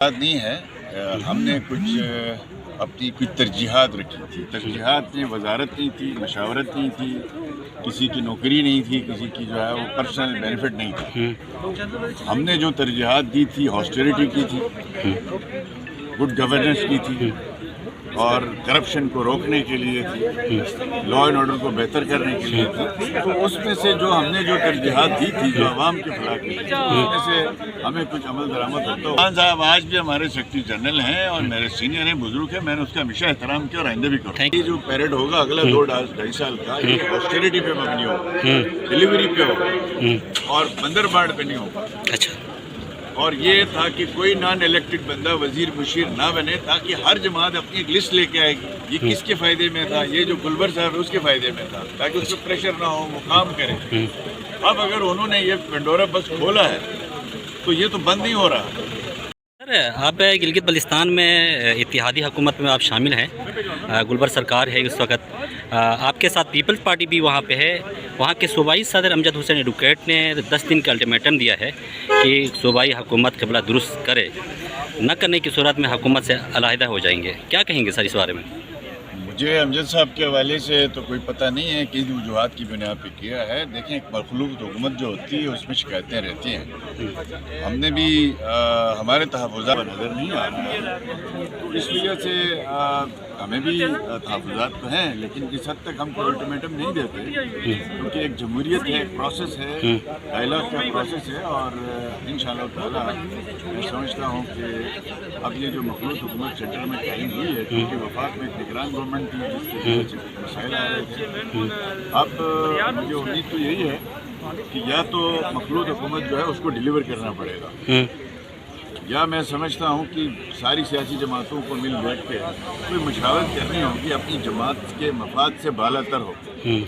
بات نہیں ہے، ہم نے اپنی کچھ ترجیحات رکھی تھی۔ ترجیحات میں وزارت نہیں تھی، مشاورت نہیں تھی، کسی کی نوکری نہیں تھی، کسی کی جو ہے وہ پرسنل بینیفٹ نہیں تھی۔ ہم نے جو ترجیحات دی تھی آسٹریٹی کی تھی، گڈ گورننس کی تھی، اور کرپشن کو روکنے کے لیے تھی، لا اینڈ آرڈر کو بہتر کرنے کے لیے تھی۔ تو اس میں سے جو ہم نے جو ترجیحات دی تھی جو عوام کے فلاح کے لیے، اس میں سے ہمیں کچھ عمل درآمد ہوتا ہو۔ خان صاحب آج بھی ہمارے سیکرٹری جنرل ہیں اور میرے سینئر ہیں، بزرگ ہیں، میں نے اس کا ہمیشہ احترام کیا اور آئندہ بھی کروں۔ یہ جو پیریڈ ہوگا اگلا 2-2.5 سال کا، یہ آسٹریٹی پہ مبنی ہوگا، ڈیلیوری پہ ہوگا اور بندر باڑ پہ نہیں ہوگا۔ اچھا، اور یہ تھا کہ کوئی نان الیکٹڈ بندہ وزیر مشیر نہ بنے، تاکہ ہر جماعت اپنی ایک لسٹ لے کے آئے گی۔ یہ کس کے فائدے میں تھا؟ یہ جو گلبر صاحب ہے اس کے فائدے میں تھا، تاکہ اس پہ پریشر نہ ہو، وہ کام کرے۔ اب اگر انہوں نے یہ پنڈورا بس کھولا ہے تو یہ تو بند نہیں ہو رہا۔ سر آپ گلگت بلتستان میں اتحادی حکومت میں آپ شامل ہیں، گلبر سرکار ہے اس وقت، آپ کے ساتھ پیپلز پارٹی بھی وہاں پہ ہے۔ وہاں کے صوبائی صدر امجد حسین ایڈوکیٹ نے 10 دن کا الٹیمیٹم دیا ہے کہ صوبائی حکومت قبلہ درست کرے، نہ کرنے کی صورت میں حکومت سے علیحدہ ہو جائیں گے۔ کیا کہیں گے سر اس بارے میں؟ مجھے امجد صاحب کے حوالے سے تو کوئی پتہ نہیں ہے کہ وجوہات کی بنا پہ کیا ہے۔ دیکھیں، ایک مخلوق حکومت جو ہوتی ہے اس میں شکایتیں رہتی ہیں، ہم نے بھی ہمارے تحفظات پر نظر نہیں آ رہا ہے، اس وجہ سے ہمیں بھی تحفظات تو ہیں، لیکن اس حد تک ہم کو الٹیمیٹم نہیں دیتے، کیونکہ ایک جمہوریت ہے، ایک پروسیس ہے، ڈائلاگ کا پروسیس ہے، اور انشاءاللہ تعالیٰ میں سمجھتا ہوں کہ اب یہ جو مخلوط حکومت سینٹر میں قائم ہوئی ہے، کیونکہ وفاق میں ایک نگران گورنمنٹ تھی جس کی وجہ سے مسائل آ رہے تھے، اب مجھے امید تو یہی ہے کہ یا تو مخلوط حکومت جو ہے اس کو ڈیلیور کرنا پڑے گا، یا میں سمجھتا ہوں کہ ساری سیاسی جماعتوں کو مل بیٹھ کے کوئی مشاورت کرنی ہوگی، اپنی جماعت کے مفاد سے بالا تر ہو کے،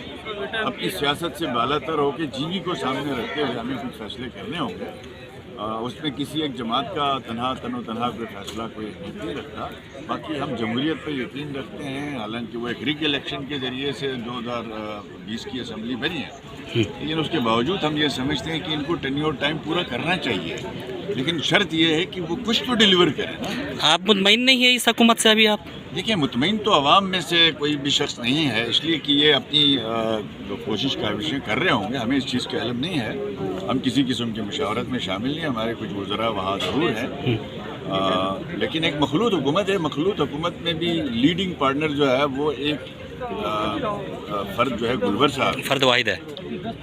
اپنی سیاست سے بالا تر ہو کے جیوی کو سامنے رکھتے ہوئے ہمیں کچھ فیصلے کرنے ہوں گے۔ اس میں کسی ایک جماعت کا تنہا کوئی فیصلہ کوئی نہیں رکھتا۔ باقی ہم جمہوریت پہ یقین رکھتے ہیں، حالانکہ وہ ایک ریگ الیکشن کے ذریعے سے 2020 کی اسمبلی بنی ہے، لیکن اس کے باوجود ہم یہ سمجھتے ہیں کہ ان کو ٹینیور ٹائم پورا کرنا چاہیے، لیکن شرط یہ ہے کہ وہ کچھ تو ڈیلیور کریں نا۔ آپ مطمئن نہیں ہے اس حکومت سے ابھی؟ آپ دیکھیں، مطمئن تو عوام میں سے کوئی بھی شخص نہیں ہے، اس لیے کہ یہ اپنی جو کوشش کاوشیں کر رہے ہوں گے، ہمیں اس چیز کا علم نہیں ہے، ہم کسی قسم کی مشاورت میں شامل نہیں، ہمارے کچھ وزراء وہاں ضرور ہیں، لیکن ایک مخلوط حکومت ہے۔ مخلوط حکومت میں بھی لیڈنگ پارٹنر جو ہے وہ ایک فرد جو ہے گلبر صاحب، فرد واحد ہے،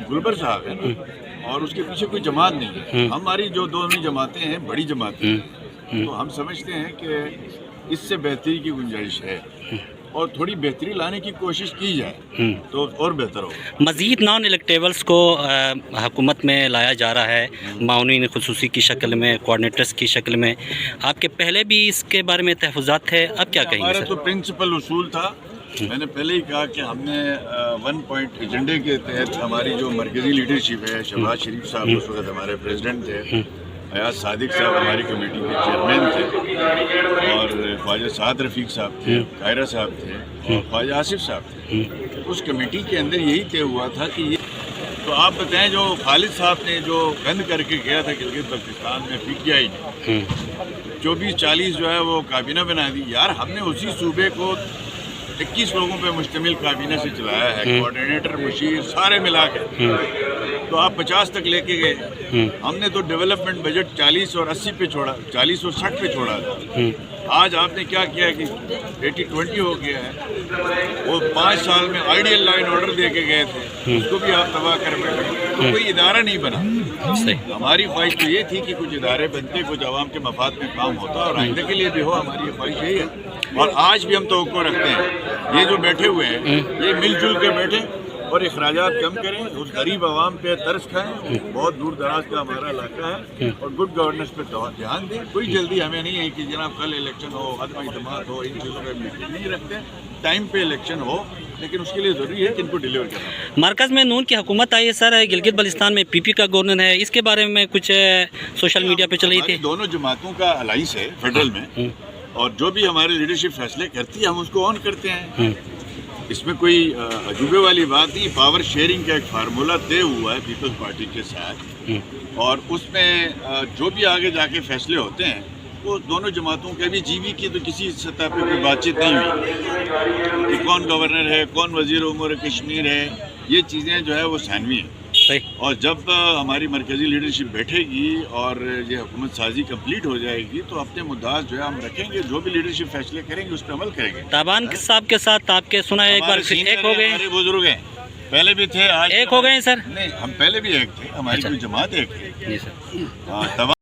گلبر صاحب ہے نا، اور اس کے پیچھے کوئی جماعت نہیں ہے۔ ہماری جو دونوں جماعتیں ہیں بڑی جماعتیں ہیں، تو ہم سمجھتے ہیں کہ اس سے بہتری کی گنجائش ہے، اور تھوڑی بہتری لانے کی کوشش کی جائے تو اور بہتر ہوگا۔ مزید نان الیکٹیبلز کو حکومت میں لایا جا رہا ہے، معاونین خصوصی کی شکل میں، کوآرڈینیٹرز کی شکل میں، آپ کے پہلے بھی اس کے بارے میں تحفظات تھے، اب کیا کہیں گے ہمارا سر؟ تو پرنسپل اصول تھا، میں نے پہلے ہی کہا کہ ہم نے 1 پوائنٹ ایجنڈے کے تحت ہماری جو مرکزی لیڈرشپ ہے، شہباز شریف صاحب اس وقت ہمارے پریزیڈنٹ تھے، ایاز صادق صاحب ہماری کمیٹی کے چیئرمین تھے، اور خواجہ سعد رفیق صاحب تھے، قاہرہ صاحب تھے، اور خواجہ آصف صاحب تھے۔ اس کمیٹی کے اندر یہی طے ہوا تھا کہ یہ تو آپ بتائیں، جو خالد صاحب نے جو بند کر کے گیا تھا گلگت بلتستان میں PTI نے 24-40 جو ہے وہ کابینہ بنا دی، یار ہم نے اسی صوبے کو 21 لوگوں پہ مشتمل کابینہ سے چلایا ہے، کوآرڈینیٹر مشیر سارے ملا کے، تو آپ 50 تک لے کے گئے۔ ہم نے تو ڈیولپمنٹ بجٹ 40 اور 80 پہ چھوڑا، 40 اور 60 پہ چھوڑا تھا۔ آج آپ نے کیا کیا کہ 80-20 ہو گیا ہے۔ وہ 5 سال میں آئیڈیل لا اینڈ آرڈر دے کے گئے تھے، اس کو بھی آپ تباہ کر بیٹھے، تو کوئی ادارہ نہیں بنا۔ ہماری خواہش تو یہ تھی کہ کچھ ادارے بنتے، کچھ عوام کے مفاد میں کام ہوتا، اور آئندہ کے لیے بھی ہو، ہماری یہ خواہش یہی ہے، اور آج بھی ہم توقع رکھتے ہیں۔ یہ جو بیٹھے ہوئے ہیں یہ مل جل کے بیٹھیں اور اخراجات کم کریں، اس غریب عوام پہ ترس کھائیں، بہت دور دراز کا ہمارا علاقہ ہے، اور گڈ گورننس پہ دھیان دیں۔ کوئی جلدی ہمیں نہیں ہے کہ جناب کل الیکشن ہو، عدم اعتماد ہو، ان چیزوں پہ میٹنگ نہیں رکھتے، ٹائم پہ الیکشن ہو، لیکن اس کے لیے ضروری ہے کہ ان کو ڈیلیور کرنا۔ مرکز میں نون کی حکومت آئی ہے سر، گلگت بلتستان میں PP کا گورنر ہے، اس کے بارے میں کچھ سوشل میڈیا پہ چل رہی تھی؟ دونوں جماعتوں کا الائنس ہے فیڈرل میں، اور جو بھی ہماری لیڈرشپ فیصلے کرتی ہے ہم اس کو آن کرتے ہیں، اس میں کوئی عجوبے والی بات نہیں۔ پاور شیئرنگ کا ایک فارمولہ طے ہوا ہے پیپلز پارٹی کے ساتھ، اور اس میں جو بھی آگے جا کے فیصلے ہوتے ہیں وہ دونوں جماعتوں کے بھی جی بی کی تو کسی سطح پہ کوئی بات چیت نہیں ہوئی کہ کون گورنر ہے، کون وزیر امور کشمیر ہے، یہ چیزیں جو ہے وہ ثانوی ہیں. صحیح. اور جب ہماری مرکزی لیڈرشپ بیٹھے گی اور یہ حکومت سازی کمپلیٹ ہو جائے گی تو اپنے مدعات جو ہے ہم رکھیں گے، جو بھی لیڈرشپ فیصلے کریں گے اس پہ عمل کریں گے. تابان صاحب کے ساتھ آپ کے سنا ہے ایک بار ہمارے سینئر ایک ہو گئے، ہمارے بزرگ ہیں، پہلے بھی تھے، آج ایک ہو گئے ہیں سر. نہیں، ہم پہلے بھی ایک تھے، ہماری اچھا. کوئی جماعت ایک تھی. جی سر. ہاں.